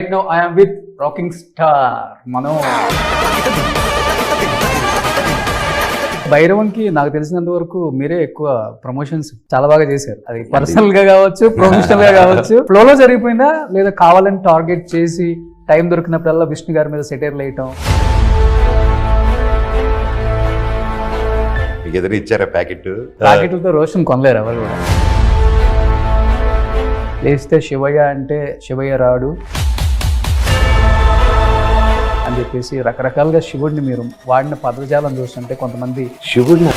Right now I am with rocking star Manoj. భైరవన్కి నాకు తెలిసినంత వరకు మీరే ఎక్కువ ప్రమోషన్స్ చాలా బాగా చేశారు. అది పర్సనల్ గా కావచ్చు, ప్రొఫెషనల్ గా కావచ్చు. ఫ్లోలో జరిగిపోయిందా లేదా కావాలని టార్గెట్ చేసి టైం దొరికినప్పుడల్లా విష్ణు గారి మీద సెటైర్లు వేయటం? ఎదురు ఇచ్చారా ప్యాకెట్లతో రోషన్ కొనలేరు ఎవరు కూడా. లేస్తే శివయ్య అంటే శివయ్య రాడు అని చెప్పేసి రకరకాలుగా శివుడిని మీరు వాడిన పదజాలం చూస్తుంటే కొంతమంది శివుడిని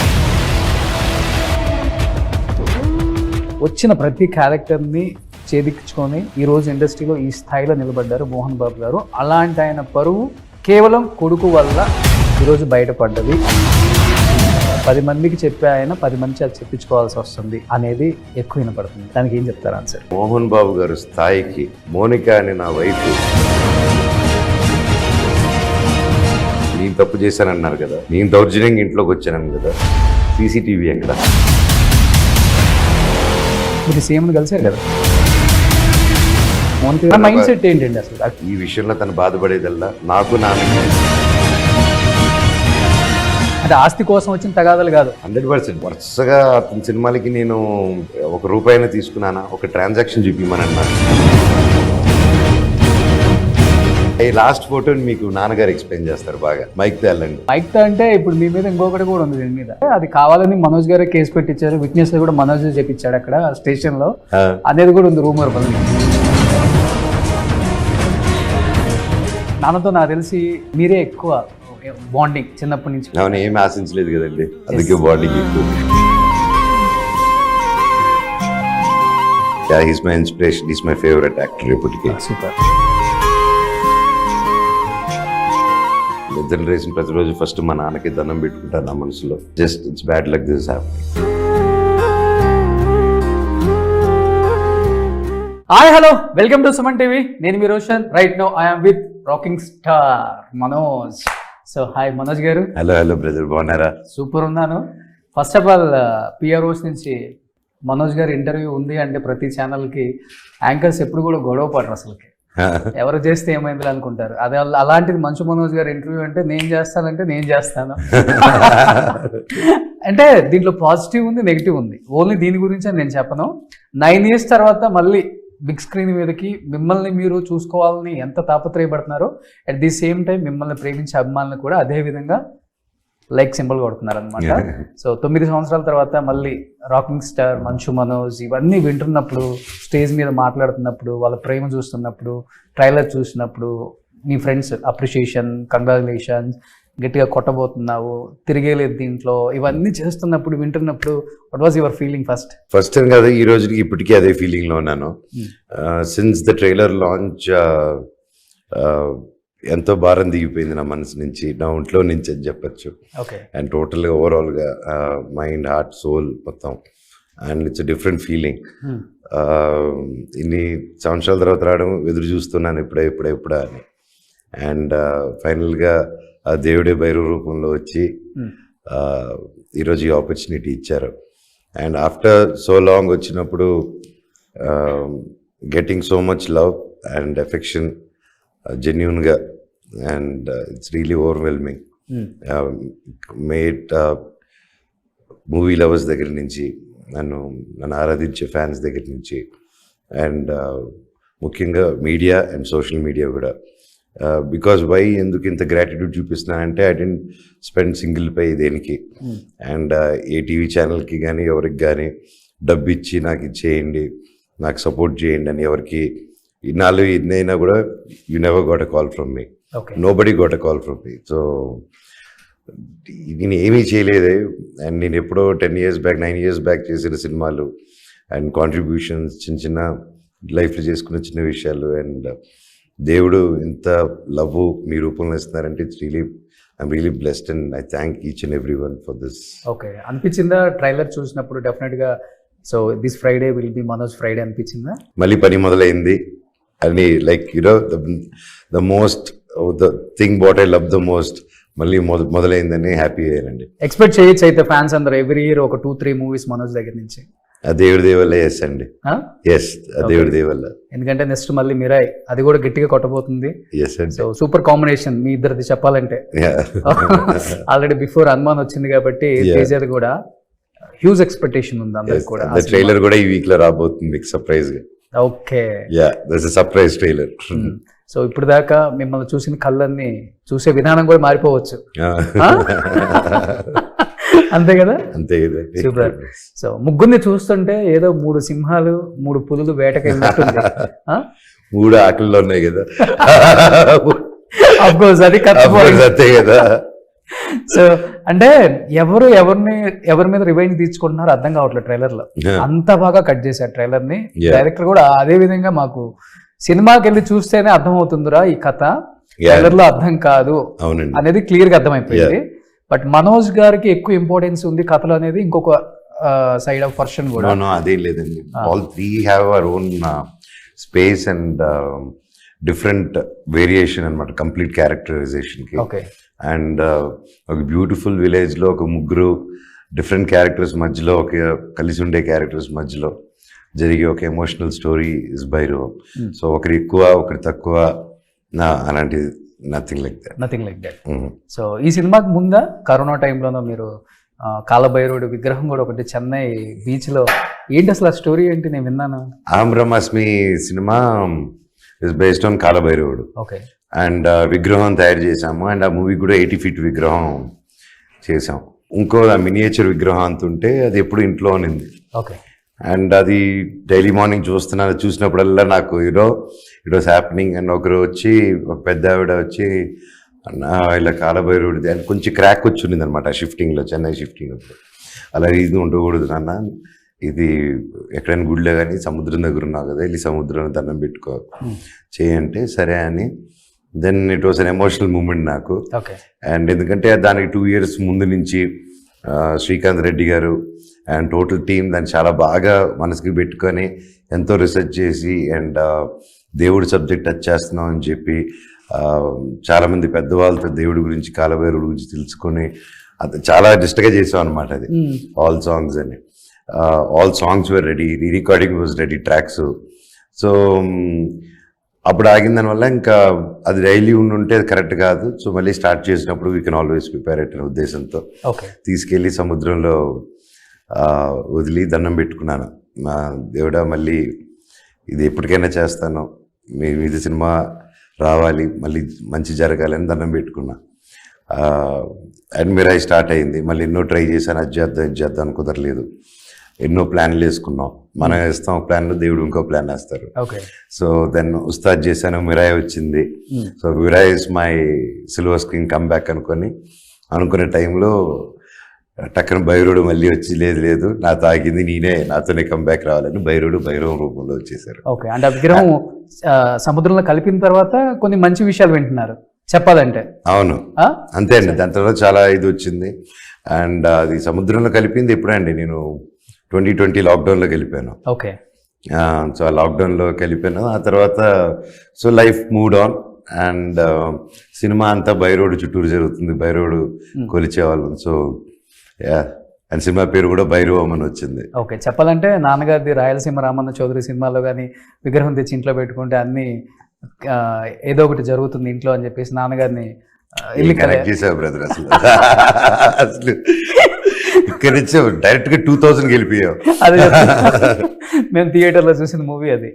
వచ్చిన ప్రతి క్యారెక్టర్ని ఛేదించుకొని ఈరోజు ఇండస్ట్రీలో ఈ స్థాయిలో నిలబడ్డారు మోహన్ బాబు గారు. అలాంటి ఆయన పరువు కేవలం కొడుకు వల్ల ఈరోజు బయటపడ్డది. 10 మందికి చెప్పే ఆయన 10 మంది చేత చెప్పించుకోవాల్సి వస్తుంది అనేది ఎక్కువ వినపడుతుంది. దానికి ఏం చెప్తారు ఆన్సర్? మోహన్ బాబు గారు స్థాయికి మోనికా అని నా వైఫ్ నేను తప్పు చేశానన్నారు కదా, నేను దౌర్జన్యంగా ఇంట్లోకి వచ్చాను కదా, సీసీటీవీ ఎక్కడ? మీరు సీఎంని కలిసారు కదా, మైండ్ సెట్ ఏంటండి అసలు? ఈ విషయంలో తను బాధపడేదల్లా నాకు అంటే ఆస్తి కోసం వచ్చిన తగాదాలు కాదు. 100% వరుసగా అతని సినిమాలకి నేను ₹1 తీసుకున్నానా, ఒక ట్రాన్సాక్షన్ చూపిమనన్నా. ఈ లాస్ట్ ఫోటోని మీకు నాన్నగారు ఎక్స్ప్లెయిన్ చేస్తారు బాగా. మైక్తో వెళ్ళండి. మైక్తో అంటే ఇప్పుడు మీ మీద ఇంకొకటి కూడా ఉంది దీని మీద. అది కావాలని మనోజ్ గారే కేసు పెట్టించారు, విట్నెస్ కూడా మనోజ్ చెప్పించాడు అక్కడ స్టేషన్ లో అనేది కూడా ఉంది రూమర్. నాన్నతో నాకు తెలిసి మీరే ఎక్కువ బాండింగ్ చిన్నప్పటి నుంచి. అవును, ఏమి ఆశించలేదు కదండి, అందుకే బాండింగ్ ఎక్కువ. He's my inspiration, he's my favorite actor ఇప్పటికే. సూపర్. నిద్ర లేసిన ప్రతిరోజు ఫస్ట్ మా నాన్నకి దండం పెట్టుకుంటాను నా మనసులో. Just it's bad luck this happening. Hi hello, welcome to Suman TV. నేను మీ Roshan. Right now I am with rocking star Manoj. So hi Manoj garu. Hello brother, బాగున్నారా? సూపర్ ఉన్నాను. ఫస్ట్ ఆఫ్ ఆల్ పిఆర్ఓస్ నుంచి మనోజ్ గారు ఇంటర్వ్యూ ఉంది అంటే ప్రతి ఛానల్కి యాంకర్స్ ఎప్పుడు కూడా గొడవ పడరు అసలుకి. ఎవరు చేస్తే ఏమైంది అనుకుంటారు. అదే అలాంటిది మంచు మనోజ్ గారు ఇంటర్వ్యూ అంటే నేను చేస్తానంటే నేను చేస్తాను. అంటే దీంట్లో పాజిటివ్ ఉంది, నెగిటివ్ ఉంది. ఓన్లీ దీని గురించి అని నేను చెప్పను. 9 years తర్వాత మళ్ళీ బిగ్ స్క్రీన్ మీదకి మిమ్మల్ని మీరు చూసుకోవాలని ఎంత తాపత్రయపడుతున్నారో, అట్ ది సేమ్ టైం మిమ్మల్ని ప్రేమించే అభిమానులు కూడా అదే విధంగా లైక్ సింబల్ కొడుతున్నారు అనమాట. సో 9 సంవత్సరాల తర్వాత మళ్ళీ రాకింగ్ స్టార్ మంచు మనోజ్ ఇవన్నీ వింటున్నప్పుడు, స్టేజ్ మీద మాట్లాడుతున్నప్పుడు, వాళ్ళ ప్రేమ చూస్తున్నప్పుడు, ట్రైలర్ చూసినప్పుడు, మీ ఫ్రెండ్స్ అప్రిషియేషన్, కంగ్రాచులేషన్స్, గట్టిగా కొట్టబోతున్నావు, తిరిగేలేదు దీంట్లో, ఇవన్నీ చేస్తున్నప్పుడు వింటున్నప్పుడు what was your feeling? First time కదా ఈ రోజుకి, ఇప్పటికీ అదే ఫీలింగ్ లో ఉన్నాను. సిన్స్ ద ట్రైలర్ లాంచ్ ఎంతో భారం దిగిపోయింది నా మనసు నుంచి, నా ఒంట్లో నుంచి అని చెప్పచ్చు. అండ్ టోటల్గా ఓవరాల్గా మైండ్, హార్ట్, సోల్ మొత్తం. And it's different feeling. ఇన్ని సంవత్సరాల తర్వాత రావడం ఎదురు చూస్తున్నాను ఎప్పుడా అని. అండ్ ఫైనల్గా ఆ దేవుడే భైరవ రూపంలో వచ్చి ఈరోజు ఈ ఆపర్చునిటీ ఇచ్చారు. అండ్ ఆఫ్టర్ సో లాంగ్ వచ్చినప్పుడు getting so much love and affection జెన్యూన్గా, and it's really overwhelming. Mate movie lovers దగ్గర నుంచి, నన్ను ఆరాధించే ఫ్యాన్స్ దగ్గర నుంచి, అండ్ ముఖ్యంగా మీడియా అండ్ సోషల్ మీడియా కూడా. బికాజ్ వై ఎందుకు ఇంత గ్రాటిట్యూడ్ చూపిస్తున్నానంటే, I didn't spend single pie దేనికి. అండ్ ఏ టీవీ ఛానల్కి కానీ ఎవరికి కానీ డబ్బు ఇచ్చి నాకు ఇచ్చేయండి, నాకు సపోర్ట్ చేయండి అని ఎవరికి ఇన్నాళ్ళు ఇన్నైనా కూడా you never got a call from me. Nobody got a call from me. So నేను ఏమీ చేయలేదే. అండ్ నేను ఎప్పుడో 10 years బ్యాక్, 9 years బ్యాక్ చేసిన సినిమాలు అండ్ కాంట్రిబ్యూషన్స్, చిన్న లైఫ్లో చేసుకున్న చిన్న విషయాలు, అండ్ దేవుడు ఇంత లవ్ మీ రూపంలో ఇస్తున్నారంటే it's I'm really blessed and I thank each and every one for this. Okay, అనిపించిందా ట్రైలర్ చూసినప్పుడు డెఫినెట్గా so this Friday will be Manoj Friday అనిపించిందా? మళ్ళీ పని మొదలైంది అని, like you know the most the thing what I love the most మళ్ళీ మొదలైందని హ్యాపీ అయ్యానండి. ఎక్స్పెక్ట్ చేయొచ్చు అయితే ఫ్యాన్స్ అందరూ ఎవ్రీ ఇయర్ ఒక 2-3 మూవీస్ మనోజ్ దగ్గర నుంచి? ఆ దేవుడి దేవల్ల ఎస్ అండి, ఎస్ ఆ దేవుడి దేవల్ల. ఎందుకంటే నెక్స్ట్ మళ్ళీ మిరాయ్ అది కూడా గట్టిగా కొట్టబోతుంది. ఎస్ అండి. సో సూపర్ కాంబినేషన్ మీ ఇద్దరిది చెప్పాలంటే. ఆల్రెడీ బిఫోర్ హనుమాన్ వచ్చింది కాబట్టి తేజది కూడా హ్యూజ్ ఎక్స్పెక్టేషన్ ఉంది అందరికి కూడా. ట్రైలర్ కూడా ఈ వీక్ లో రాబోతుంది మీకు సర్ప్రైజ్ గా. Okay, yeah that's a surprise trailer. So ఇప్పుడు దాకా మిమ్మల్ని చూసిన కళ్ళన్నీ చూసే విధానం కూడా మారిపోవచ్చు. అంతే కదా, అంతే కదా. సూపర్. సో ముగ్గురిని చూస్తుంటే ఏదో 3 సింహాలు 3 పులులు వేటకి వెళ్ళినట్టుంది. 3 ఆకలిలో ఉన్నాయి కదా. అఫ్కోర్స్ అది అంతే కదా. సో అంటే ఎవరి మీద రివెంజ్ తీర్చుకుంటున్నారో అర్థం కావట్లేదు ట్రైలర్ లో. అంత బాగా కట్ చేశారు ట్రైలర్ ని. డైరెక్టర్ కూడా అదే విధంగా మాకు సినిమాకి వెళ్ళి చూస్తేనే అర్థం అవుతుందిరా ఈ కథ, ట్రైలర్ లో అర్థం కాదు అనేది క్లియర్ గా అర్థమైపోయింది. బట్ మనోజ్ గారికి ఎక్కువ ఇంపార్టెన్స్ ఉంది కథలో అనేది ఇంకొక సైడ్ ఆఫ్ పర్సన్ కూడా. అదే లేదండి, all 3 have our own space and different variation అనమాట కంప్లీట్ క్యారెక్టరైజేషన్ కి. ఓకే. అండ్ ఒక బ్యూటిఫుల్ విలేజ్ లో ఒక ముగ్గురు డిఫరెంట్ క్యారెక్టర్స్ మధ్యలో ఒక కలిసి ఉండే క్యారెక్టర్స్ మధ్యలో జరిగే ఒక emotional story is Bhairavam. So ఒకరి ఎక్కువ ఒకరి తక్కువ అలాంటిది నథింగ్ లైక్ దట్. సో ఈ సినిమాకి ముందా కరోనా టైంలోనో మీరు కాలభైరవుడి విగ్రహం కూడా ఒకటి చెన్నై బీచ్ లో, ఏంటి అసలు ఆ స్టోరీ ఏంటి? నేను విన్నాను. అహం బ్రహ్మాస్మి సినిమా ఇస్ బేస్డ్ ఆన్ కాలభైరవుడు. ఓకే. అండ్ విగ్రహం తయారు చేసాము. అండ్ ఆ మూవీ కూడా 80 feet విగ్రహం చేసాం. ఇంకో మినియేచర్ విగ్రహం అంత ఉంటే అది ఎప్పుడు ఇంట్లో ఉన్నింది. ఓకే. అండ్ అది డైలీ మార్నింగ్ చూస్తున్నాను, చూసినప్పుడల్లా నాకు ఇట్ వాస్ హ్యాపెనింగ్. అండ్ ఒకరు వచ్చి ఒక పెద్ద ఆవిడ వచ్చి ఇలా కాలభైరవుడిది అని కొంచెం క్రాక్ వచ్చి ఉన్నింది అనమాట షిఫ్టింగ్లో, చెన్నై షిఫ్టింగ్ అప్పుడు. అలా ఇది ఉండకూడదు నాన్న, ఇది ఎక్కడైనా గుడిలో కానీ సముద్రం దగ్గర ఉన్నావు కదా, వెళ్ళి సముద్రంలో దండం పెట్టుకో చేయంటే సరే అని. Then it was an emotional moment నాకు. అండ్ ఎందుకంటే దానికి 2 years ముందు నుంచి శ్రీకాంత్ రెడ్డి గారు అండ్ టోటల్ టీమ్ దాన్ని చాలా బాగా మనసుకి పెట్టుకొని ఎంతో రీసెర్చ్ చేసి అండ్ దేవుడి సబ్జెక్ట్ టచ్ చేస్తున్నాం అని చెప్పి చాలామంది పెద్దవాళ్ళతో దేవుడి గురించి కాలభైరవుడి గురించి తెలుసుకొని అది చాలా నిష్టగా చేసాం అనమాట. అది ఆల్ సాంగ్స్ అని all songs were ready, recording was ready, tracks. So అప్పుడు ఆగిన దానివల్ల ఇంకా అది డైలీ ఉండుంటే అది కరెక్ట్ కాదు. సో మళ్ళీ స్టార్ట్ చేసినప్పుడు వీ కెన్ ఆల్వేస్ ప్రిపేర్ అనే ఉద్దేశంతో తీసుకెళ్ళి సముద్రంలో వదిలి దండం పెట్టుకున్నాను. మా దేవుడా మళ్ళీ ఇది ఎప్పటికైనా చేస్తాను, ఇది సినిమా రావాలి, మళ్ళీ మంచి జరగాలని దండం పెట్టుకున్నా. అండ్ మిరాయి స్టార్ట్ అయింది. మళ్ళీ ఎన్నో ట్రై చేశాను, అది చేద్దాం కుదరలేదు. ఎన్నో ప్లాన్లు వేసుకున్నాం. మనం వేస్తాం ఒక ప్లాన్లో, దేవుడు ఇంకో ప్లాన్ వేస్తారు. సో దెన్ ఉస్తాద్ చేశాను, మిరాయి వచ్చింది. So Mirai is my silver screen comeback అనుకునే టైంలో టక్కన భైరవుడు మళ్ళీ వచ్చి లేదు నాతో ఆగింది, నాతోనే కంబ్యాక్ రావాలని భైరవం రూపంలో వచ్చేసారు. ఓకే. అంటే ఆ విగ్రహం సముద్రంలో కలిపిన తర్వాత కొన్ని మంచి విషయాలు వింటున్నారు చెప్పాలంటే. అవును, అంతే అండి. దాని తర్వాత చాలా ఇది వచ్చింది. అండ్ అది సముద్రంలో కలిపింది ఎప్పుడండి, నేను 2020 లాక్డౌన్లో వెళ్ళిపోయాను. ఓకే. సో ఆ లాక్డౌన్లో వెళ్ళిపోయాను. ఆ తర్వాత so life mood on. And cinema అంతా భైరవుడు చుట్టూరు జరుగుతుంది, భైరవుడు కొలిచేవాళ్ళు. సో అండ్ సినిమా పేరు కూడా భైరవం అని వచ్చింది. ఓకే. చెప్పాలంటే నాన్నగారిది రాయలసీమ రామన్న చౌదరి సినిమాలో కానీ విగ్రహం తెచ్చి ఇంట్లో పెట్టుకుంటే అన్ని ఏదో ఒకటి జరుగుతుంది ఇంట్లో అని చెప్పేసి నాన్నగారిని కనెక్ట్ చేసావు బ్రదర్. అసలు ఇక్కడ నుంచి డైరెక్ట్ గా 2000 వెళ్ళిపోయావు. అదే మేము థియేటర్ లో చూసిన మూవీ అది.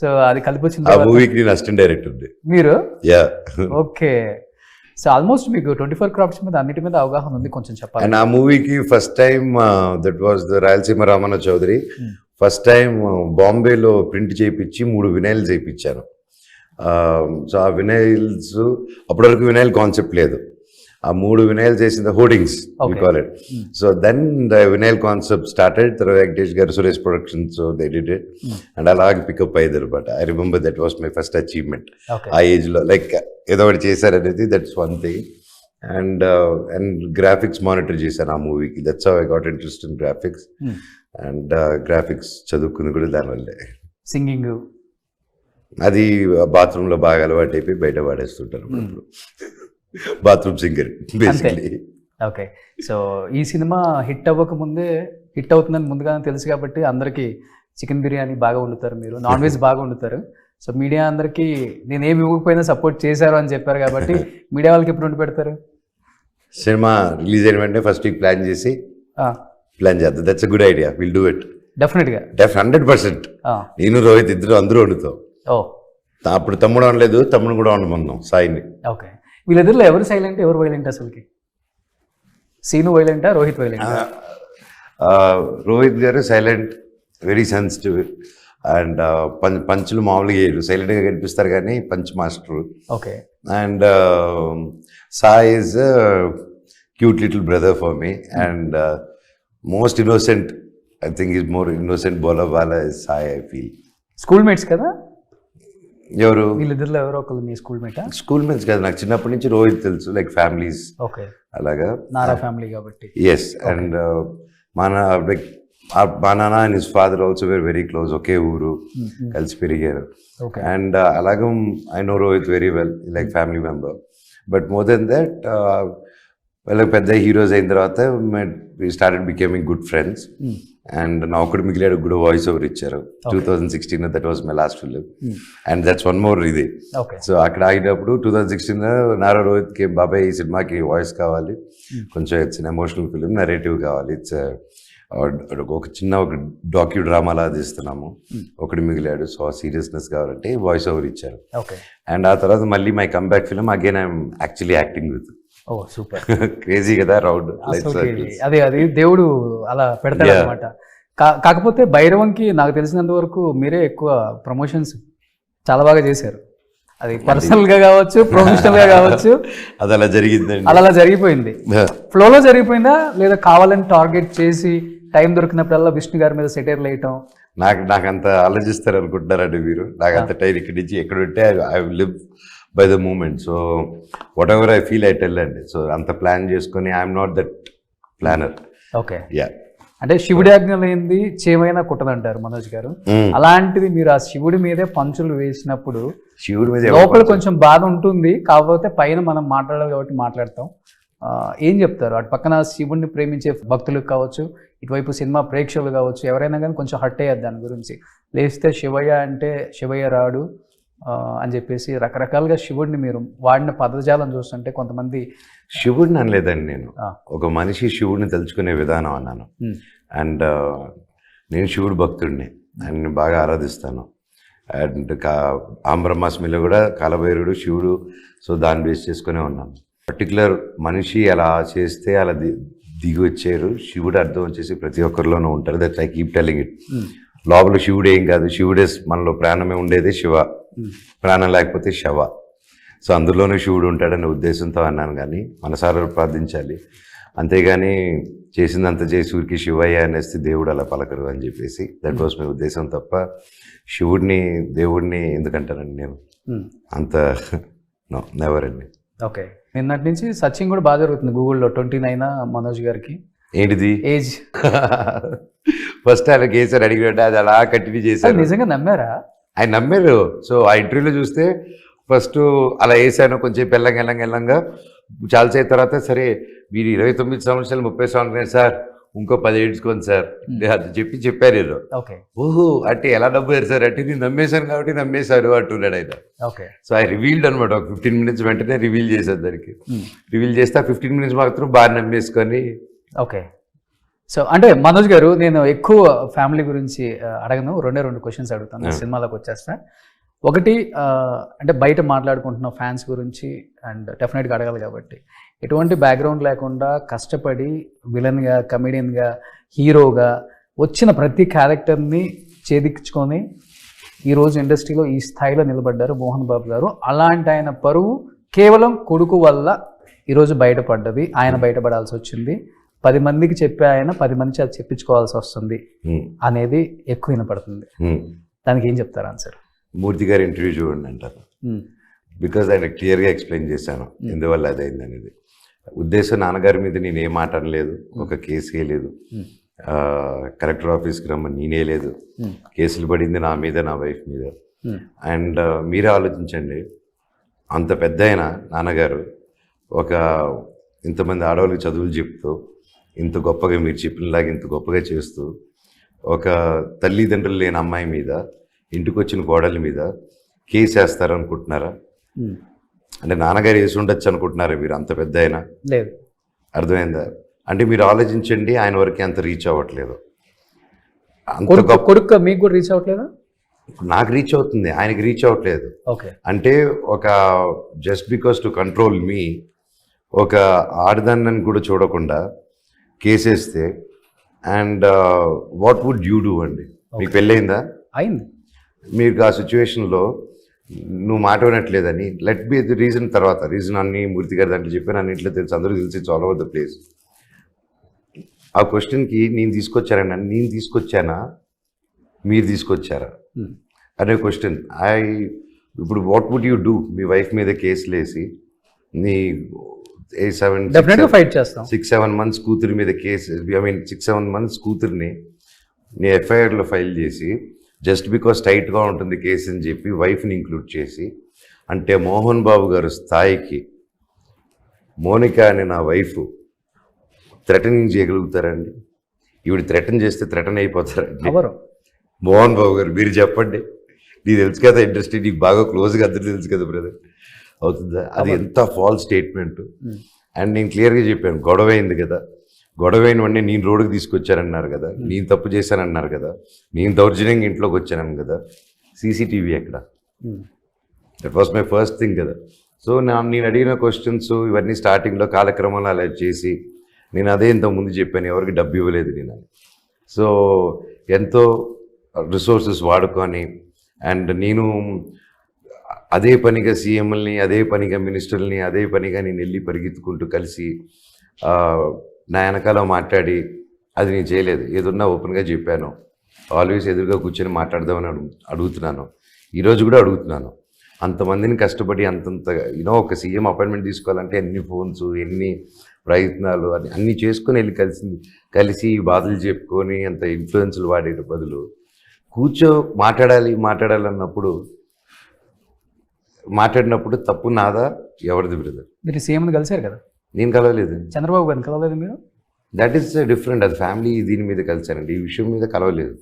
సో అది కలిపి వచ్చింది. ఆ మూవీకి నేను అసిస్టెంట్ డైరెక్టర్ మీరు. యా. ఓకే. సో ఆల్మోస్ట్ మీకు 24 క్రాఫ్ట్స్ మీద అన్నిటి మీద అవగాహన ఉంది, కొంచెం చెప్పాలి. అండ్ ఆ మూవీకి first time that was the Rayalaseema Ramanna Chowdary. First time బాంబేలో ప్రింట్ చేయించి 3 వినైల్స్ చేయించాను. సో ఆ వినైల్స్ అప్పటి వరకు వినైల్ కాన్సెప్ట్ లేదు. ఆ 3 వినైల్స్ చేసిన hoardings we call it. So then the vinyl concept started. తర్వాత వెంకటేష్ గారు, Suresh productions, so they did it. And అలాగే పికప్ అయ్యారు. But I remember that was my first achievement ఆ ఏజ్ లో. లైక్ ఏదో ఒకటి చేశారనేది, that's one thing. And graphics monitor చేశాను ఆ మూవీకి. That's how I got interest in graphics. And graphics చదువుకుంది కూడా దానివల్లే. సింగింగ్ అది బాత్రూంలో బాగా అలవాటు అయిపోయి బయట పాడేస్తుంటారు bathroom singer basically. Okay. So ఈ సినిమా హిట్ అవ్వక ముందే హిట్ అవుతుందని ముందుగానే తెలుసు కాబట్టి అందరికీ చికెన్ బిర్యానీ బాగా వండుతారు, మీరు నాన్ వెజ్ బాగా వండుతారు. సో మీడియా అందరికీ నేనేమి ఇవ్వకపోయినా సపోర్ట్ చేశారు అని చెప్పారు కాబట్టి మీడియా వాళ్ళకి ఎప్పుడు వండి పెడతారు? సినిమా రిలీజ్ అయిన వెంటనే ఫస్ట్ వీక్ ప్లాన్ చేసి ప్లాన్ చేద్దాం. That's a good idea, will do it డెఫినెట్గా. 100%. నేను రోహిత్ ఇద్దరు అందరూ వండుతాం. ఓ అప్పుడు తమ్ముడు అనలేదు, తమ్ముడు కూడా వండమన్నాం సాయిని. ఓకే, వీళ్ళిద్దరిలో ఎవరు సైలెంట్ ఎవరు వైలెంట్ అసలుకి? సీను వైలెంటా, రోహిత్ వైలెంటా? రోహిత్ గారు సైలెంట్, వెరీ సెన్సిటివ్ అండ్ పంచులు మామూలుగా వేయరు, సైలెంట్గా కనిపిస్తారు కానీ punch master. Okay. And Sai is cute little brother for me and most innocent. I think is more innocent bowler వాళ్ళ Sai, I feel. School mates కదా ఎవరు? వీళ్ళిద్దరిలో ఎవరో ఒకళ్ళు మీ స్కూల్ మేటా? స్కూల్ మేట్స్ కదా, నాకు చిన్నప్పటి నుంచి రోహిత్ తెలుసు, లైక్ ఫ్యామిలీస్. ఓకే, అలాగా నారా ఫ్యామిలీ కాబట్టి. ఎస్. అండ్ మా నాన్న and his father also were very close, ఒకే ఊరు, కలిసి పెరిగారు. అండ్ అలాగే I know Rohit very well, like family member. But more than that వాళ్ళకి పెద్ద హీరోస్ అయిన తర్వాత we started becoming good friends. And నా ఒకటి మిగిలాడు కూడా వాయిస్ ఓవర్ ఇచ్చారు 2016, that was my last film. And that's one more ఇది. సో అక్కడ ఆగినప్పుడు 2016 నారా రోహిత్కి బాబాయ్ ఈ సినిమాకి వాయిస్ కావాలి, కొంచెం ఇట్స్ ఎమోషనల్ ఫిలిం, నరేటివ్ కావాలి, ఇట్స్ ఒక చిన్న ఒక డాక్యూ డ్రామాలా తీస్తున్నాము, ఒకటి మిగిలాడు, సో సీరియస్నెస్ కావాలంటే వాయిస్ ఓవర్ ఇచ్చారు. అండ్ ఆ తర్వాత మళ్ళీ my comeback film again I'm actually acting with. Oh super, crazy కదా రౌండ్. అదే అది దేవుడు అలా పెడతాడు అనమాట. కాకపోతే భైరవంకి నాకు తెలిసినంత వరకు మీరే ఎక్కువ ప్రమోషన్స్ చాలా బాగా చేశారు. అది పర్సనల్ గా కావచ్చు, ప్రొఫెషనల్ గా కావచ్చు, అది అలా జరిగిందండి. అలా జరిగిపోయింది, ఫ్లోలో జరిగిపోయిందా లేదా కావాలని టార్గెట్ చేసి టైం దొరికినప్పుడల్లా విష్ణు గారి మీద సెటైర్లు వేయటం? నాకు అంత ఆలోచిస్తారు అనుకుంటున్నారండి మీరు. నాకు అంత టైం ఇక్కడి నుంచి ఎక్కడ ఉంటే I live by the moment. So whatever I feel I tell అండి. సో అంత ప్లాన్ చేసుకొని I'm not that planner. Okay. Yeah, అంటే శివుడి ఆజ్ఞ లేనిది చేమైనా కుట్టదంటారు మనోజ్ గారు. అలాంటిది మీరు ఆ శివుడి మీదే పంచులు వేసినప్పుడు శివుడి మీద లోపల కొంచెం బాధ ఉంటుంది, కాకపోతే పైన మనం మాట్లాడాలి కాబట్టి మాట్లాడతాం. ఏం చెప్తారు? అటు పక్కన శివుడిని ప్రేమించే భక్తులకు కావచ్చు, ఇటువైపు సినిమా ప్రేక్షకులు కావచ్చు, ఎవరైనా కానీ కొంచెం హర్ట్ అయ్యారు దాని గురించి. లేస్తే శివయ్య అంటే శివయ్య రాడు అని చెప్పేసి రకరకాలుగా శివుడిని మీరు వాడిన పదజాలం చూస్తుంటే కొంతమంది శివుడిని అనలేదండి నేను, ఒక మనిషి శివుడిని తెలుసుకునే విధానం అన్నాను. అండ్ నేను శివుడు భక్తుడిని, ఆయన బాగా ఆరాధిస్తాను. అండ్ ఆంబ్రహ్మాస్మిలో కూడా కాలభైరుడు శివుడు, సో దాన్ని బేస్ చేసుకునే ఉన్నాను. పర్టికులర్ మనిషి అలా చేస్తే అలా దిగి వచ్చారు, శివుడు అర్థం వచ్చేసి ప్రతి ఒక్కరిలోనూ ఉంటారు. That I keep telling it. లోపల శివుడు ఏం కాదు, శివుడే మనలో ప్రాణమే ఉండేది శివ, ప్రాణం లేకపోతే శవ. సో అందులోనే శివుడు ఉంటాడనే ఉద్దేశంతో అన్నాను, కానీ మనసారా ప్రార్థించాలి, అంతేగాని చేసిందంత చేసి ఊరికి శివయ్య అనేసి దేవుడు అలా పలకరు అని చెప్పేసి దట్ వాస్ మై ఉద్దేశం తప్ప శివుడిని దేవుడిని ఎందుకంటానండి నేను, అంత నో, నెవర్ అండి. ఓకే. నిన్నటి నుంచి సర్చింగ్ కూడా బాగా జరుగుతుంది గూగుల్లో. 29 మనోజ్ గారికి ఏంటిది ఏజ్? ఫస్ట్ ఆయనకి వేసారు అడిగినట్టు, అది అలా కంటిన్యూ చేశారు. నిజంగా నమ్మారా? ఆయన నమ్మారు. సో ఆ ఇంటర్వ్యూలో చూస్తే ఫస్ట్ అలా వేసాను, కొంచెం వెళ్ళంగా చాలాసేపు తర్వాత సరే మీరు 29 సంవత్సరాలు 30 సంవత్సరాలు సార్, ఇంకో 10 ఏడ్చుకోండి సార్ అది చెప్పారు ఏదో. ఓకే. ఓహో అంటే ఎలా నమ్మారు సార్ అంటే, నేను నమ్మేశాను కాబట్టి నమ్మేశారు అంటున్నాడు ఆయన. ఓకే. సో ఐ రివీల్డ్ అనమాట, ఒక 15 minutes వెంటనే రివీల్ చేశారు దానికి. రివీల్ చేస్తే 15 minutes మాత్రం బాగా నమ్మేసుకొని. ఓకే. సో అంటే మనోజ్ గారు, నేను ఎక్కువ ఫ్యామిలీ గురించి అడగను, రెండు క్వశ్చన్స్ అడుగుతాను, సినిమాలోకి వచ్చేస్తా. ఒకటి అంటే బయట మాట్లాడుకుంటున్న ఫ్యాన్స్ గురించి అండ్ డెఫినెట్గా అడగాలి కాబట్టి, ఎటువంటి బ్యాక్గ్రౌండ్ లేకుండా కష్టపడి విలన్గా, కమెడియన్గా, హీరోగా వచ్చిన ప్రతి క్యారెక్టర్ని ఛేదించుకొని ఈరోజు ఇండస్ట్రీలో ఈ స్థాయిలో నిలబడ్డారు మోహన్ బాబు గారు. అలాంటి ఆయన పరువు కేవలం కొడుకు వల్ల ఈరోజు బయటపడ్డది, ఆయన బయటపడాల్సి వచ్చింది. 10 మందికి చెప్పే ఆయన 10 మంది చేత చెప్పించుకోవాల్సి వస్తుంది అనేది ఎక్కువ వినపడుతుంది. దానికి ఏం చెప్తారు ఆన్సర్? మూర్తి గారి ఇంటర్వ్యూ చూడండి అంటారు. బికాజ్ ఆయన క్లియర్గా ఎక్స్ప్లెయిన్ చేశాను ఎందువల్ల అదైంది అనేది. ఉద్దేశం నాన్నగారి మీద నేను ఏ మాట అనలేదు, ఒక కేసు వేయలేదు, కలెక్టర్ ఆఫీస్కి రమ్మని నేనే లేదు, కేసులు పడింది నా మీద, నా వైఫ్ మీద. అండ్ మీరే ఆలోచించండి, అంత పెద్ద ఆయన నాన్నగారు ఒక ఇంతమంది ఆడవాళ్ళకి చదువులు చెప్తూ ఇంత గొప్పగా మీరు చెప్పినలాగా ఇంత గొప్పగా చేస్తూ ఒక తల్లిదండ్రులు లేని అమ్మాయి మీద ఇంటికి వచ్చిన కోడలి మీద కేసు వేస్తారు అనుకుంటున్నారా? అంటే నాన్నగారు వేసి ఉండొచ్చు అనుకుంటున్నారా మీరు? అంత పెద్ద అయినా లేదు. అర్థమైందా? అంటే మీరు ఆలోచించండి, ఆయన వరకు అంత రీచ్ అవ్వట్లేదు. అంత కొడుకు మీకు కూడా రీచ్ అవ్వట్లేదా? నాకు రీచ్ అవుతుంది, ఆయనకి రీచ్ అవ్వట్లేదు. ఓకే. అంటే ఒక జస్ట్ బికాస్ టు కంట్రోల్ మీ ఒక ఆడదాన్ని కూడా చూడకుండా కేసేస్తే and what would you do అండి? మీకు పెళ్ళయిందా? అయింది. మీరు ఆ సిచ్యువేషన్లో నువ్వు మాట వినట్లేదని లెట్ బి ది రీజన్, తర్వాత రీజన్ అన్ని మూర్తి గారి దాంట్లో చెప్పాను, అన్నింటిలో తెలుసు, అందరూ తెలిసి it's all over the place. ఆ క్వశ్చన్కి నేను తీసుకొచ్చానండి, నేను తీసుకొచ్చానా మీరు తీసుకొచ్చారా అనే క్వశ్చన్. ఇప్పుడు వాట్ వుడ్ యూ డూ? మీ వైఫ్ మీద కేసులు వేసి నీ 6-7 months కూతురి మీద కేసు, ఐ మీన్ 6-7 months కూతురిని నీ ఎఫ్ఐఆర్లో ఫైల్ చేసి జస్ట్ బికాస్ టైట్గా ఉంటుంది కేసు అని చెప్పి వైఫ్ని ఇంక్లూడ్ చేసి, అంటే మోహన్ బాబు గారు స్థాయికి మోనిక అనే నా వైఫ్ థ్రెటనింగ్ చేయగలుగుతారండి? ఈవిడ థ్రెటన్ చేస్తే థ్రెటన్ అయిపోతారండి? మోహన్ బాబు గారు మీరు చెప్పండి. నీకు తెలుసు కదా ఇండస్ట్రీ, నీకు బాగా క్లోజ్గా అందరూ తెలుసు కదా బ్రదర్, అవుతుందా? అది ఎంత ఫాల్స్ స్టేట్మెంట్. అండ్ నేను క్లియర్గా చెప్పాను, గొడవ అయింది కదా, గొడవ అయిన వెంటనే నేను రోడ్డుకి తీసుకొచ్చానన్నారు కదా, నేను తప్పు చేశానన్నారు కదా, నేను దౌర్జన్యంగా ఇంట్లోకి వచ్చాను కదా, సీసీటీవీ ఎక్కడ? That was my first thing కదా. సో నేను అడిగిన క్వశ్చన్స్ ఇవన్నీ స్టార్టింగ్లో కాలక్రమంలో అలా చేసి నేను అదే ఇంతకుముందు చెప్పాను, ఎవరికి డబ్బు ఇవ్వలేదు నేను. సో ఎంతో రిసోర్సెస్ వాడుకొని అండ్ నేను అదే పనిగా సీఎంఎల్ని, అదే పనిగా మినిస్టర్ని, అదే పనిగా నేను వెళ్ళి పరిగెత్తుకుంటూ కలిసి నా వెనకాల మాట్లాడి అది నేను చేయలేదు. ఏదన్నా ఓపెన్గా చెప్పాను, ఆల్వేస్ ఎదురుగా కూర్చొని మాట్లాడదామని అడుగుతున్నాను, ఈరోజు కూడా అడుగుతున్నాను. అంతమందిని కష్టపడి అంతంత ఒక సీఎం అపాయింట్మెంట్ తీసుకోవాలంటే ఎన్ని ఫోన్స్, ఎన్ని ప్రయత్నాలు, అది అన్నీ చేసుకొని వెళ్ళి కలిసి బాధలు చెప్పుకొని అంత ఇన్ఫ్లుయెన్స్లు వాడే బదులు మాట్లాడినప్పుడు తప్పు నాదా ఎవరిది బ్రదర్? మీరు సీఎంని కలిశారు కదా? నేను కలవలేదు. చంద్రబాబు గారిని కలవలేదు మీరు? That is different. అది ఫ్యామిలీ దీని మీద కలిసానండి, ఈ విషయం మీద కలవలేదు.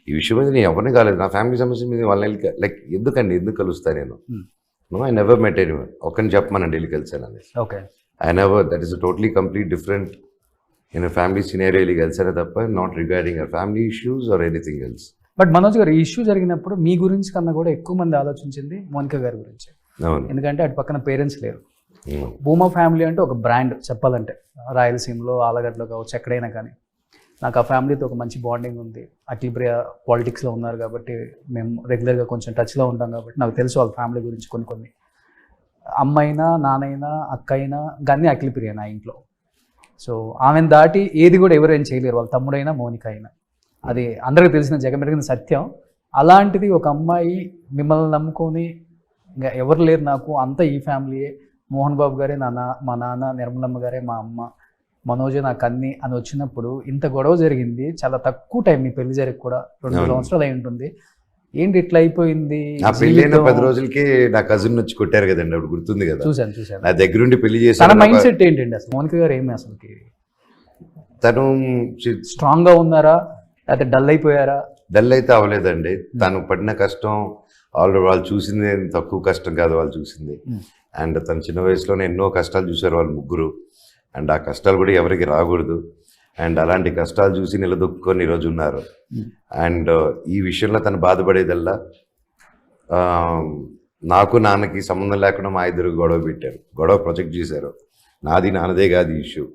ఈ విషయం మీద నేను ఎవరిని కాలేదు, నా ఫ్యామిలీ సమస్య మీద వాళ్ళని లైక్ ఎందుకు కలుస్తా నేను? No, I never met anyone. ఒకరిని చెప్పమనండి వెళ్ళి కలిసాను అనేసి. Okay. I never, that is totally complete different in family scenario వెళ్ళి కలిసానే తప్ప not regarding a family issues or anything else. But Manoj గారు, ఈ ఇష్యూ జరిగినప్పుడు మీ గురించి కన్నా కూడా ఎక్కువ మంది ఆలోచించింది మోనిక గారి గురించి. అవును. ఎందుకంటే అటు పక్కన పేరెంట్స్ లేరు. భూమా ఫ్యామిలీ అంటే ఒక బ్రాండ్ చెప్పాలంటే, రాయలసీమలో ఆలగడ్డలో కావచ్చు ఎక్కడైనా కానీ. నాకు ఆ ఫ్యామిలీతో ఒక మంచి బాండింగ్ ఉంది. అఖిలప్రియ పాలిటిక్స్లో ఉన్నారు కాబట్టి మేము రెగ్యులర్గా కొంచెం టచ్లో ఉంటాం కాబట్టి నాకు తెలుసు వాళ్ళ ఫ్యామిలీ గురించి కొన్ని. అమ్మైనా, నాన్నైనా, అక్క అయినా కానీ అఖిలప్రియ నా ఇంట్లో. సో ఆమెను దాటి ఏది కూడా ఎవరేం చేయలేరు, వాళ్ళ తమ్ముడైనా మోనిక అయినా. అది అందరికీ తెలిసిన జగమెరిగిన సత్యం. అలాంటిది ఒక అమ్మాయి మిమ్మల్ని నమ్ముకొని ఇంకా ఎవరు లేరు నాకు, అంతా ఈ ఫ్యామిలీయే, మోహన్ బాబు గారే మా నాన్న, నిర్మలమ్మ గారే మా అమ్మ, మనోజే నాకు అన్ని అని వచ్చినప్పుడు ఇంత గొడవ జరిగింది. చాలా తక్కువ టైం మీ పెళ్లి జరిగి కూడా 2 సంవత్సరాలు అయి ఉంటుంది. ఏంటి ఇట్లా అయిపోయింది? నా పెళ్ళైన 10 రోజులకి నా కజిన్ వచ్చి కొట్టారు కదండి, అప్పుడు గుర్తుంది కదా? చూశాను. నా దగ్గరుండి పెళ్లి చేసి. తన మైండ్ సెట్ ఏంటండి అసలు? మోనిక గారు ఏమి అసలుకి తను స్ట్రాంగ్ గా ఉన్నారా లేకపోతే డల్ అయిపోయారా? డల్ అయితే అవ్వలేదండి. తను పడిన కష్టం వాళ్ళు చూసింది తక్కువ కష్టం కాదు, వాళ్ళు చూసింది. అండ్ తన చిన్న వయసులోనే ఎన్నో కష్టాలు చూశారు వాళ్ళు ముగ్గురు. అండ్ ఆ కష్టాలు కూడా ఎవరికి రాకూడదు. అండ్ అలాంటి కష్టాలు చూసి నిలదొక్కుని ఈరోజు ఉన్నారు. అండ్ ఈ విషయంలో తను బాధపడేదల్లా నాకు నాన్నకి సంబంధం లేకుండా మా ఇద్దరు గొడవ పెట్టారు, గొడవ ప్రొజెక్ట్ చేశారు. నాన్నదే కాదు ఇష్యూ.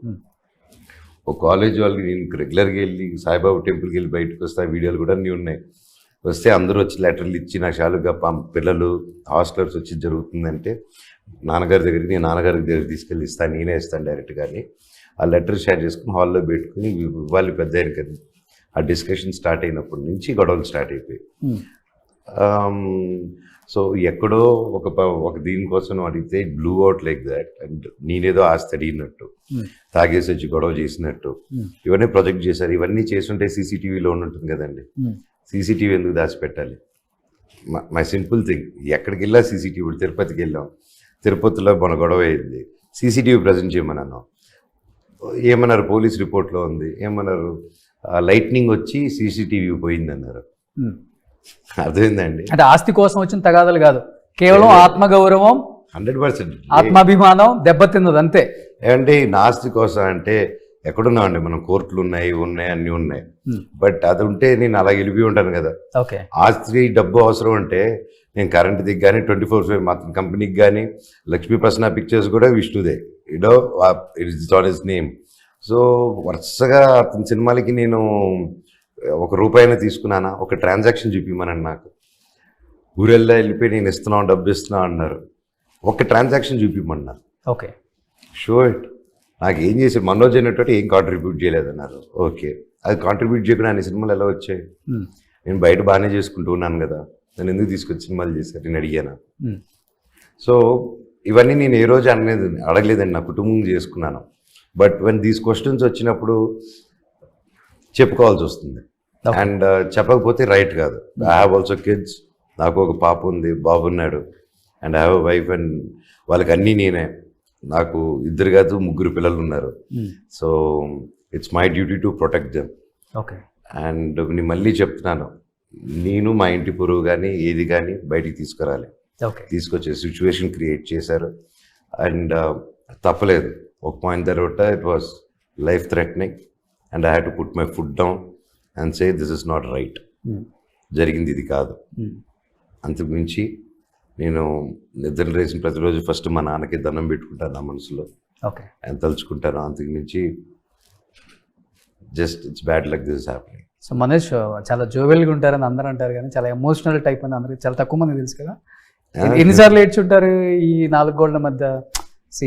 ఒక కాలేజ్ వాళ్ళకి నేను రెగ్యులర్గా వెళ్ళి సాయిబాబా టెంపుల్కి వెళ్ళి బయటకు వస్తే వీడియోలు కూడా అన్నీ ఉన్నాయి. వస్తే అందరూ వచ్చి లెటర్లు ఇచ్చి నాకు షాలుగా పిల్లలు హాస్టలర్స్ వచ్చి జరుగుతుందంటే నాన్నగారి దగ్గరికి, నేను నాన్నగారి దగ్గరికి తీసుకెళ్ళి ఇస్తాను, నేనే ఇస్తాను డైరెక్ట్. కానీ ఆ లెటర్ షేర్ చేసుకుని హాల్లో పెట్టుకుని వాళ్ళు పెద్ద అయిన కదా ఆ డిస్కషన్ స్టార్ట్ అయినప్పటి నుంచి గొడవలు స్టార్ట్ అయిపోయి. సో ఎక్కడో ఒక దీనికోసం అడిగితే blue out like that. And నేనేదో ఆస్తి అడిగినట్టు, తాగేసి వచ్చి గొడవ చేసినట్టు ఇవన్నీ ప్రొజెక్ట్ చేశారు. ఇవన్నీ చేస్తుంటే సీసీటీవీలో ఉంటుంది కదండి. సీసీటీవీ ఎందుకు దాచిపెట్టాలి? My simple thing. ఎక్కడికి వెళ్ళా సీసీటీవీ. తిరుపతికి వెళ్ళాం, తిరుపతిలో మన గొడవ అయింది, సీసీటీవీ ప్రజెంట్ చేయమన్నాను. ఏమన్నారు, పోలీస్ రిపోర్ట్లో ఉంది, ఏమన్నారు, లైట్నింగ్ వచ్చి సీసీటీవీ పోయింది అన్నారు. అర్థమైందండి. అంటే ఆస్తి కోసం వచ్చిన తగాదాలు కాదు, కేవలం ఆత్మగౌరవం 100%. ఆత్మాభిమానం దెబ్బతిన్నది అంతే. ఏమంటే నా ఆస్తి కోసం అంటే ఎక్కడున్నామండి మనం, కోర్టులు ఉన్నాయి అన్నీ ఉన్నాయి. బట్ అది ఉంటే నేను అలా గెలిపి ఉంటాను కదా. ఓకే, ఆస్తి డబ్బు అవసరం అంటే నేను కరెంట్ దిగ్ కానీ 24/7 మాత్రం కంపెనీకి కానీ లక్ష్మీ ప్రసన్న పిక్చర్స్ కూడా విష్ణుదే, ఇడో it's on his name. So వరుసగా అతని సినిమాలకి నేను ₹1 తీసుకున్నానా, ఒక ట్రాన్సాక్షన్ చూపిమనండి నాకు. ఊరెల్లా వెళ్ళిపోయి నేను ఇస్తున్నాను, డబ్బు ఇస్తున్నా అన్నారు, ఒక ట్రాన్సాక్షన్ చూపిమన్నారు. Okay, show it. నాకు ఏం చేశారు, మనోజ్ అనేటట్టు ఏం కాంట్రిబ్యూట్ చేయలేదన్నారు. ఓకే, అది కాంట్రిబ్యూట్ చేయకుండా అన్ని సినిమాలు ఎలా వచ్చాయి? నేను బయట బాగానే చేసుకుంటూ ఉన్నాను కదా, నేను ఎందుకు తీసుకొచ్చి సినిమాలు చేశారు నేను అడిగాను. సో ఇవన్నీ నేను ఏ రోజు అడగలేదండి, నా కుటుంబం చేసుకున్నాను. బట్ వెన్ దీస్ క్వశ్చన్స్ వచ్చినప్పుడు చెప్పుకోవాల్సి వస్తుంది. అండ్ చెప్పకపోతే రైట్ కాదు. ఐ హ్యావ్ ఆల్సో కిడ్స్, నాకు ఒక పాప ఉంది, బాబు ఉన్నాడు. And I have a wife, and వాళ్ళకి అన్నీ నేనే. నాకు 2 కాదు 3 పిల్లలు ఉన్నారు. So it's my duty to protect them. Okay, and నేను మళ్ళీ చెప్తున్నాను, నేను మా ఇంటి పొరుగు కానీ ఏది కానీ బయటికి తీసుకురాలి. ఓకే, తీసుకొచ్చే సిచ్యువేషన్ క్రియేట్ చేశారు. అండ్ తప్పలేదు. ఒక పాయింట్ తర్వాత it was life threatening and I had to put my foot down and say this is not right. జరిగింది ఇది కాదు. అంతకు మించి నేను నిద్ర లేచిన ప్రతిరోజు ఫస్ట్ మా నాన్నకి దండం పెట్టుకుంటాను నా మనసులో. ఓకే, ఎంత తలుచుకుంటాను. అంతకు మించి just it's bad luck this is happening. So Manish చాలా జోవెల్గా ఉంటారని అందరూ అంటారు, కానీ చాలా ఎమోషనల్ టైప్ అని అందరికి చాలా తక్కువ మంది తెలుసు కదా. ఎన్నిసార్లు ఏడ్చుంటారు ఈ 4 గోడల మధ్య?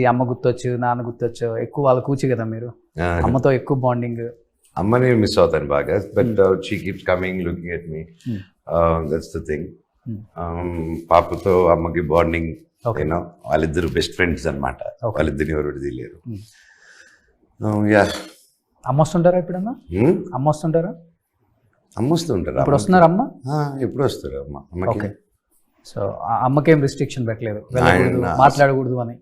అమ్మ గుర్తొచ్చు, నాన్న గుర్తొచ్చు, ఎక్కువ వాళ్ళ కూచి కదా మీరు, అమ్మతో ఎక్కువ బాండింగ్. అమ్మని మిస్ అవుతాను బాగా, but she keeps coming looking at me, that's the thing. పాపతో అమ్మకి బాండింగ్, వాళ్ళిద్దరు బెస్ట్ ఫ్రెండ్స్ అనమాట. వాళ్ళిద్దరిని ఎవరు విడదీయలేరు. యా. అమ్మ వస్తుంటారా ఎప్పుడన్నా? అమ్మ వస్తుంటారా? అమ్మ వస్తుంటారు. ఇప్పుడు వస్తున్నారు అమ్మ? ఎప్పుడు వస్తారు అమ్మ? అమ్మకి. సో అమ్మకేం రిస్ట్రిక్షన్ పెట్టలేదు, మాట్లాడకూడదు అని?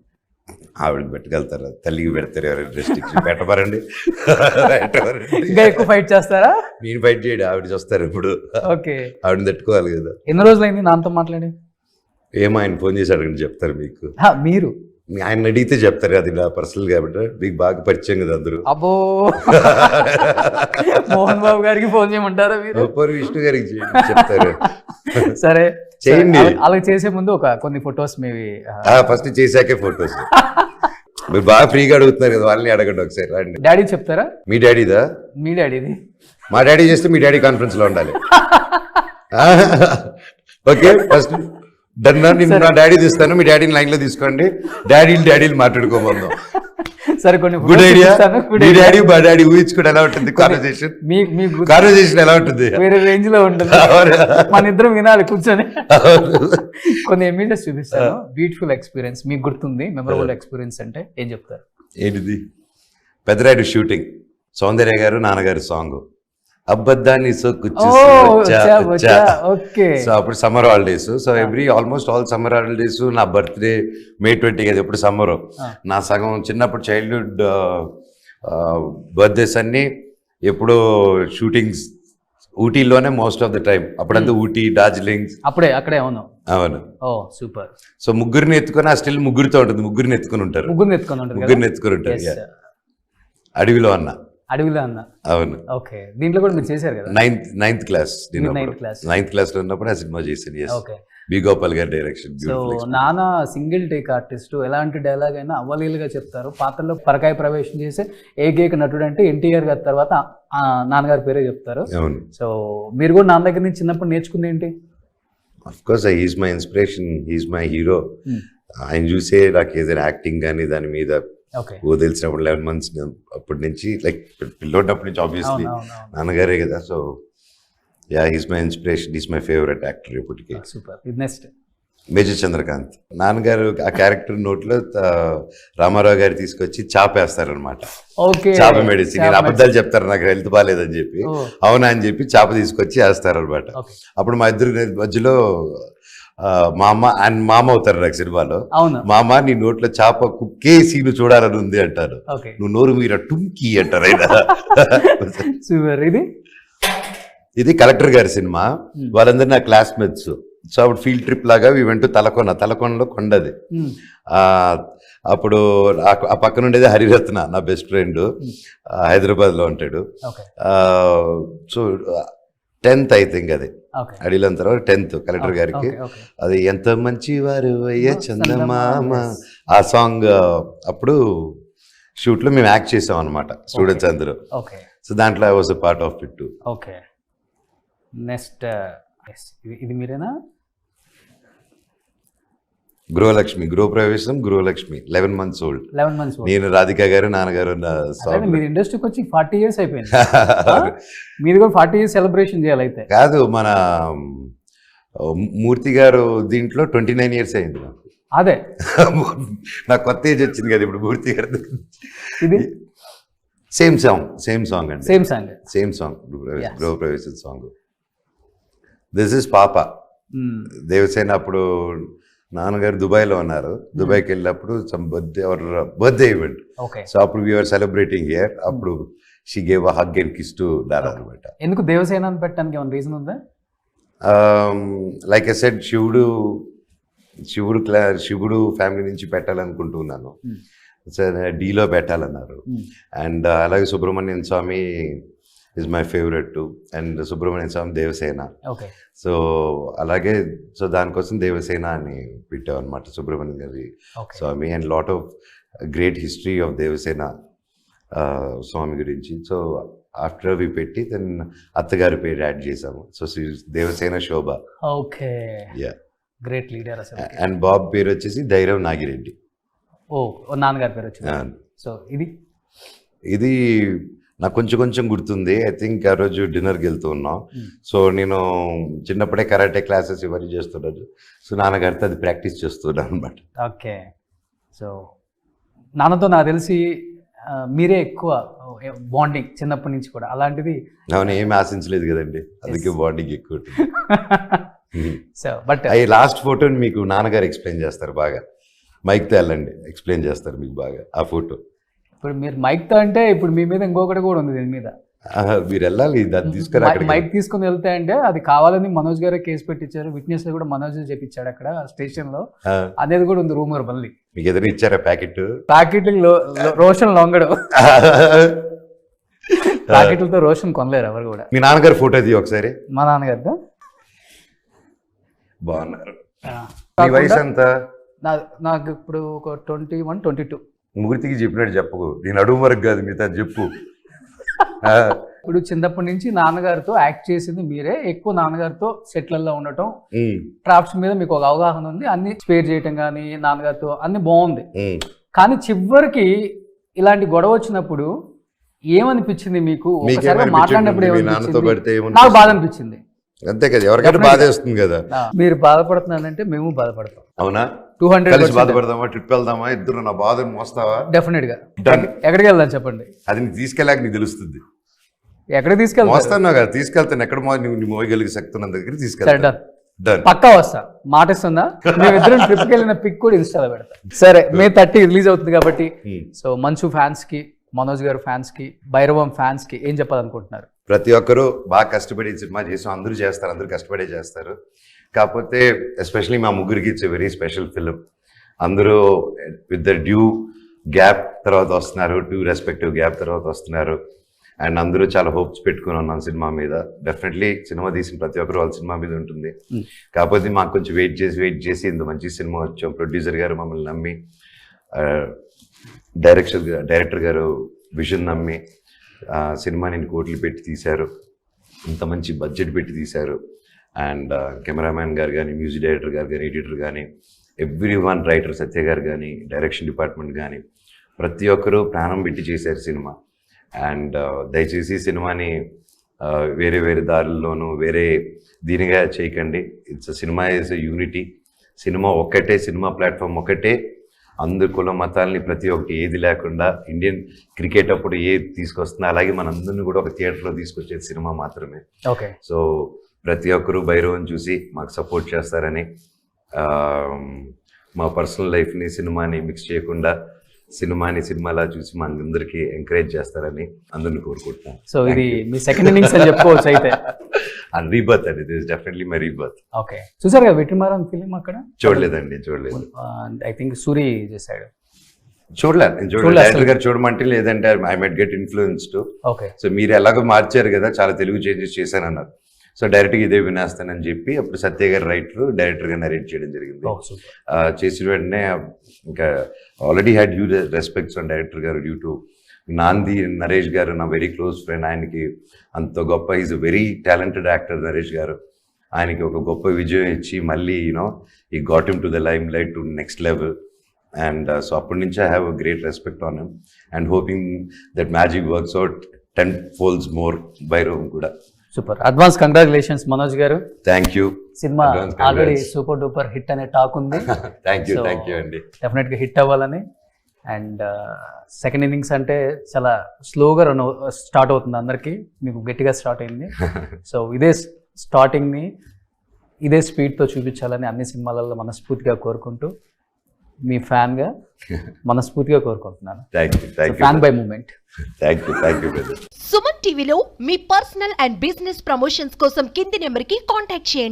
ఆవిడకి పెట్టగలుగుతారా? తల్లికి పెడతారు ఎవరైనా రెస్ట్రిక్షన్? పెట్టబరండి. ఇంకా ఎక్కువ ఫైట్ చేస్తారా? నేను ఫైట్ చేయడు, ఆవిడ చూస్తారు ఇప్పుడు. ఓకే, ఆవిడని తట్టుకోవాలి కదా. ఎన్ని రోజులైంది నాన్నతో మాట్లాడి? ఏమో ఆయన ఫోన్ చేసి అడగండి, చెప్తారు మీకు. మీరు ఆయన అడిగితే చెప్తారు, అది నా పర్సనల్ కాబట్టి మీకు బాగా పరిచయం కదా అందరూ. అబ్బో, మోహన్ బాబు గారికి ఫోన్ చేయమంటారా మీరు? విష్ణు గారికి చెప్తారు. సరే చేయండి. అలా చేసే ముందు కొన్ని ఫొటోస్ మీవి ఫస్ట్ చేశాకే ఫొటోస్. మీరు బాగా ఫ్రీగా అడుగుతున్నారు కదా, వాళ్ళని అడగండి ఒకసారి. రండి. డాడీ చెప్తారా? మీ డాడీదా? మీ డాడీది. మా డాడీ చేస్తే మీ డాడీ కాన్ఫరెన్స్ లో ఉండాలి. ఓకే, ఫస్ట్ డన్నా, నేను నా డాడీ తీస్తాను, మీ డాడీని లైన్ లో తీసుకోండి. డాడీలు మాట్లాడుకోబోదాం. సరే, కొన్ని గుడ్ ఐడియా. మీ డాడీ మా డాడీ ఊహించుకోవడం ఎలా ఉంటుంది? కాన్వర్సేషన్ ఎలా ఉంటుంది? వేరే రేంజ్ లో ఉంటుంది. మన ఇద్దరం వినాలి కూర్చొని. కొన్ని ఇమేజెస్ చూపిస్తాను. బ్యూటిఫుల్ ఎక్స్పీరియన్స్ మీకు గుర్తుంది, మెమరబుల్ ఎక్స్పీరియన్స్ అంటే ఏం చెప్తారు? ఏంటిది? పెద్దరాయుడు షూటింగ్, సౌందర్య గారు నాన్నగారు సాంగ్, అబ్బద్దాన్ని సో అప్పుడు summer holidays. So almost all summer holidays, నా బర్త్డే May 20 కదా, ఎప్పుడు సమ్మర్. నా సగం చిన్నప్పుడు చైల్డ్హుడ్ బర్త్డేస్ అన్ని ఎప్పుడో షూటింగ్స్ ఊటీలోనే మోస్ట్ ఆఫ్ ద టైం. అప్పుడంతా ఊటీ, డార్జిలింగ్ అక్కడే. అవును. సూపర్. సో ముగ్గురిని ఎత్తుకొని, ఆ స్టిల్ ముగ్గురితో ఉంటుంది, ముగ్గురిని ఎత్తుకొని ఉంటారు. ముగ్గురిని ఎత్తుకొని ఉంటారు. అడవిలో అన్న. అవును. ఓకే, దీంట్లో కూడా మీరు చేశారు కదా? నైన్త్ క్లాస్ లో ఉన్నప్పుడు ఆ సినిమా చేశాను. బి గోపాల్ గారి డైరెక్షన్. సో నాన్న సింగిల్ టేక్ ఆర్టిస్ట్, ఎలాంటి డైలాగ్ అయినా అవలీలుగా చెప్తారు. పాత్రలో పరకాయ ప్రవేశం చేసే ఏకైక నటుడు అంటే ఎన్టీఆర్ గారి తర్వాత నాన్నగారి పేరే చెప్తారు. సో మీరు కూడా నాన్న దగ్గర నుంచి చిన్నప్పుడు నేర్చుకుంది ఏంటి? Of course he's my inspiration, he's my hero. ఆయన చూసే నాకు ఏదైనా యాక్టింగ్ కానీ దాని మీద తెలిసినప్పుడు 11 months అప్పటి నుంచి, లైక్ పిల్లోన్నప్పటి నుంచి ఆబ్వియస్లీ నాన్నగారే కదా. So yeah, he's my inspiration, he's my favourite actor ఇప్పటికీ. Next major Chandrakanth. నాన్నగారు ఆ క్యారెక్టర్ నోట్లో రామారావు గారు తీసుకొచ్చి చాపేస్తారనమాట. చాప మెడిసిన్. నేను అబద్ధాలు చెప్తారు, నాకు హెల్త్ బాగాలేదని చెప్పి. అవునా అని చెప్పి చాప తీసుకొచ్చి వేస్తారనమాట. అప్పుడు మా ఇద్దరు మధ్యలో మామ అండ్ మామ అవుతారు నాకు సినిమాలో. అవును. మామ నీ నోట్లో చేప కుక్కే సీను చూడాలని ఉంది అంటారు. ఓకే. నువ్వు నోరు మీర టుంకి అంటారు ఆయన. సూపర్. ఇది కలెక్టర్ గారి సినిమా. వాళ్ళందరూ నా క్లాస్మేట్స్. సో అప్పుడు ఫీల్డ్ ట్రిప్ లాగా వెంటూ తలకొండలో కొండది. అప్పుడు ఆ పక్కన ఉండేది హరిరత్న, నా బెస్ట్ ఫ్రెండ్, హైదరాబాద్లో ఉంటాడు. సో 10th ఐ థింక్ అది అడిగిన తర్వాత 10th కలెక్టర్ గారికి. అది ఎంత మంచి వారు అయ్యే చందమామ ఆ సాంగ్ అప్పుడు షూట్లో మేము యాక్ట్ చేసాం అనమాట, స్టూడెంట్స్ అందరూ. సో దాంట్లో I was a part of it. Okay. Next ఇది మీరేనా? గృహలక్ష్మి, గృహప్రవేశం గృహలక్ష్మి, 11 months old. నేను రాధిక గారు నాన్నగారు. మీరు ఇండస్ట్రీకి వచ్చి 40 years అయిపోయింది. మీరు కూడా 40 years సెలబ్రేషన్ చేయాలి అయితే. కాదు, మన మూర్తి గారు దీంట్లో 29 years అయింది నాకు. అదే నాకు కొత్త ఏజ్ వచ్చింది కదా ఇప్పుడు మూర్తి గారు. ఇది సేమ్ సాంగ్ అండి. Same song Gruhapravesam song. This is పాప. దేవసేన అప్పుడు నాన్నగారు దుబాయ్లో ఉన్నారు. దుబాయ్కి వెళ్ళినప్పుడు సమ్ బర్త్డే ఈవెంట్. సో అప్పుడు వీఆర్ సెలబ్రేటింగ్ హియర్. అప్పుడు she gave a hug and kiss to dad అనమాట. ఎందుకు దేవసేన అని పెట్టడానికి ఏమైనా రీజన్ ఉందా? Like I said, Shivudu family నుంచి పెట్టాలనుకుంటున్నాను. డీలో పెట్టాలన్నారు. అండ్ అలాగే Subrahmanyam Swamy is my favorite too, and Subrahmanyam Swamy Devasena. So అలాగే సో దానికోసం దేవసేన అని పెట్టాం అనమాట, సుబ్రహ్మణ్యం గారి Swamy. And lot of great history of Devasena Swamy గురించి. సో ఆఫ్టర్ వి పెట్టి దెన్ అత్తగారి పేరు యాడ్ చేసాము. సో దేవసేన శోభ. ఓకే. యా, గ్రేట్ లీడర్ అసలు. అండ్ బాబ్ పేరు వచ్చేసి ధైర్యం నాగిరెడ్డి. నాన్నగారి పేరు వచ్చింది. సో ఇది నాకు కొంచెం గుర్తుంది. ఐ థింక్ ఆ రోజు డిన్నర్కి వెళ్తూ ఉన్నాం. సో నేను చిన్నప్పుడే కరాటే క్లాసెస్ ఇవన్నీ చేస్తున్నాను. సో నాన్నగారితో అది ప్రాక్టీస్ చేస్తున్నాను అనమాట. ఓకే. సో నాన్నతో నాకు తెలిసి మీరే ఎక్కువ బాండింగ్ చిన్నప్పటి నుంచి కూడా. అలాంటిది అవును, ఏమి ఆశించలేదు కదండి, అందుకే బాండింగ్ ఎక్కువ. సో బట్ ఈ లాస్ట్ ఫోటోని మీకు నాన్నగారు ఎక్స్ప్లెయిన్ చేస్తారు బాగా. మైక్తో వెళ్ళండి, ఎక్స్ప్లెయిన్ చేస్తారు మీకు బాగా ఆ ఫోటో. ఇప్పుడు మీరు మైక్తో అంటే ఇప్పుడు మీ మీద ఇంకొకటి కూడా ఉంది దీని మీద. మీరు వెళ్ళాలి, తీసుకుని మైక్ తీసుకుని వెళ్తే అంటే అది కావాలని మనోజ్ గారే కేసు పెట్టించారు. విట్నెస్ కూడా మనోజ్ చెప్పించాడు అక్కడ స్టేషన్ లో అనేది కూడా ఉంది రూమర్. మళ్ళీ మీకు ఏదైనా ఇచ్చారా ప్యాకెట్ రోషన్ లొంగడు. ప్యాకెట్లతో రోషన్ కొనలేరు ఎవరు కూడా. మీ నాన్నగారు ఫోటో అది ఒకసారి. మా నాన్నగారితో బాగున్నారు. వయసు ఎంత? నాకు ఇప్పుడు ఒక 21, 22. మూర్తికి చెప్పినట్టు చెప్పకు, నేను అడుగు వరకు కాదు మిగతా చెప్పు. ఇప్పుడు చిన్నప్పటి నుంచి నాన్నగారితో యాక్ట్ చేసింది మీరే. ఎక్కువ నాన్నగారితో సెట్లలో ఉండటం, క్రాఫ్ట్స్ మీద మీకు ఒక అవగాహన ఉంది. అన్ని స్పేర్ చేయటం కానీ నాన్నగారితో అన్ని బాగుంది. కానీ చివరికి ఇలాంటి గొడవ వచ్చినప్పుడు ఏమనిపించింది మీకు? ఒకసారి మాట్లాడినప్పుడు ఏమనిపించింది? నాకు బాధ అనిపించింది. అంతే కదా, ఎవరికైనా బాధ వస్తుంది కదా. మీరు బాధపడుతున్నారంటే మేము బాధపడతాం. అవునా? 200 బాధపడదామా? ట్రిప్ వెళ్దామా? ఇద్దరు నా బాధను మోస్తావా? డెఫినెట్ గా. ఎక్కడికి వెళ్దాం చెప్పండి. అది నీకు తీసుకెళ్ళాక నీకు తెలుస్తుంది. ఎక్కడ తీసుకెళ్తా? మోస్తాను కదా, తీసుకెళ్తాను. ఎక్కడ నువ్వు మోయగలిగే శక్తి ఉన్న దగ్గర తీసుకెళ్తా. పక్కా వస్తా, మాట ఇస్తుందా? మేమిద్దరం ట్రిప్కి వెళ్ళిన పిక్ కూడా ఇన్స్టాలో పెడతా. సరే, May 30 రిలీజ్ అవుతుంది కాబట్టి సో మంచు ఫ్యాన్స్ కి, మనోజ్ గారు ఫ్యాన్స్ కి, భైరవం ఫ్యాన్స్ కి ఏం చెప్పాలనుకుంటున్నారు? ప్రతి ఒక్కరూ బాగా కష్టపడి సినిమా చేసాం. అందరూ చేస్తారు, అందరూ కష్టపడే చేస్తారు. కాకపోతే ఎస్పెషలీ మా ముగ్గురికి it's a very special film. అందరూ విత్ ద డ్యూ గ్యాప్ తర్వాత వస్తున్నారు, డ్యూ రెస్పెక్టివ్ గ్యాప్ తర్వాత వస్తున్నారు. అండ్ అందరూ చాలా హోప్స్ పెట్టుకుని ఉన్నాం సినిమా మీద. డెఫినెట్లీ సినిమా తీసిన ప్రతి ఒక్కరు వాళ్ళ సినిమా మీద ఉంటుంది. కాకపోతే మాకు కొంచెం వెయిట్ చేసి ఇంత మంచి సినిమా వచ్చాం. ప్రొడ్యూసర్ గారు మమ్మల్ని నమ్మి, డైరెక్టర్ గారు విజన్ నమ్మి సినిమాని కోట్లు పెట్టి తీశారు. ఇంత మంచి బడ్జెట్ పెట్టి తీశారు. అండ్ కెమెరామ్యాన్ గారు కానీ, మ్యూజిక్ డైరెక్టర్ గారు కానీ, ఎడిటర్ కానీ, ఎవ్రీవన్, రైటర్ సత్య గారు కానీ, డైరెక్షన్ డిపార్ట్మెంట్ కానీ ప్రతి ఒక్కరూ ప్రాణం పెట్టి చేశారు సినిమా. అండ్ దయచేసి సినిమాని వేరే వేరే దారుల్లోనూ వేరే దీనిగా చేయకండి. It's cinema is a unity. Cinema ఒక్కటే, సినిమా ప్లాట్ఫామ్ ఒకటే. అందరు కుల మతాలని ప్రతి ఒక్కటి ఏది లేకుండా ఇండియన్ క్రికెట్ అప్పుడు ఏది తీసుకొస్తున్నా అలాగే మనందరినీ కూడా ఒక థియేటర్లో తీసుకొచ్చేది సినిమా మాత్రమే. ఓకే. సో ప్రతి ఒక్కరూ భైరవం చూసి మాకు సపోర్ట్ చేస్తారని మా పర్సనల్ లైఫ్ని సినిమాని మిక్స్ చేయకుండా సినిమాని సినిమాలా చూసి మనందరికీ ఎంకరేజ్ చేస్తారని అందరిని కోరుకుంటున్నాను. సో ఇది మీ సెకండ్ ఇన్నింగ్స్ అని చెప్పుకోవచ్చు అయితే. రీబర్త్ అండి, this definitely my rebirth. Okay, చూసారు కదా వెట్రిమారన్ ఫిలిం అక్కడ? చూడలేదండి, చూడలేదు. ఐ థింక్ సూరి చేశాడు. చూడలేదు, నేను చూడలేదు. డైరెక్టర్ గారు చూడమంటే, లేదంటే I might get influenced. Okay, so మీరు ఎలాగో మార్చారు కదా, చాలా తెలుగు చేంజెస్ చేశానన్నారు. సో డైరెక్ట్గా ఇదే వినేస్తానని చెప్పి అప్పుడు సత్య గారు రైటర్, డైరెక్టర్గా నరేట్ చేయడం జరిగింది. చేసిన వెంటనే ఇంకా already had huge respects on director గారు డ్యూ టు నాంది నరేష్ గారు, నా వెరీ క్లోజ్ ఫ్రెండ్. ఆయనకి అంత గొప్ప, is a very talented actor Naresh garu. ఆయనకి ఒక గొప్ప విజయం ఇచ్చి మళ్ళీ ఈ got him to the limelight to next level. And so అప్పటి నుంచి I have a great respect on him and hoping that magic works out 10 folds more బైరోమ్ కూడా. Super, advance congratulations Manoj garu. Thank you. Cinema already super duper hit అనే talk ఉంది. Thank you అండి. డెఫినెట్గా hit అవ్వాలని. And second innings అంటే చాలా స్లోగా స్టార్ట్ అవుతుంది అందరికీ, మీకు గట్టిగా స్టార్ట్ అయింది. సో ఇదే స్టార్టింగ్ని ఇదే స్పీడ్తో చూపించాలని అన్ని సినిమాలలో మనస్ఫూర్తిగా కోరుకుంటూ, మీ ఫ్యాన్గా మనస్ఫూర్తిగా కోరుకుంటున్నాను. Fan by moment. Thank you brother. Suman టీవీలో మీ పర్సనల్ అండ్ బిజినెస్ ప్రమోషన్స్ కోసం కింది నెంబర్కి కాంటాక్ట్ చేయండి.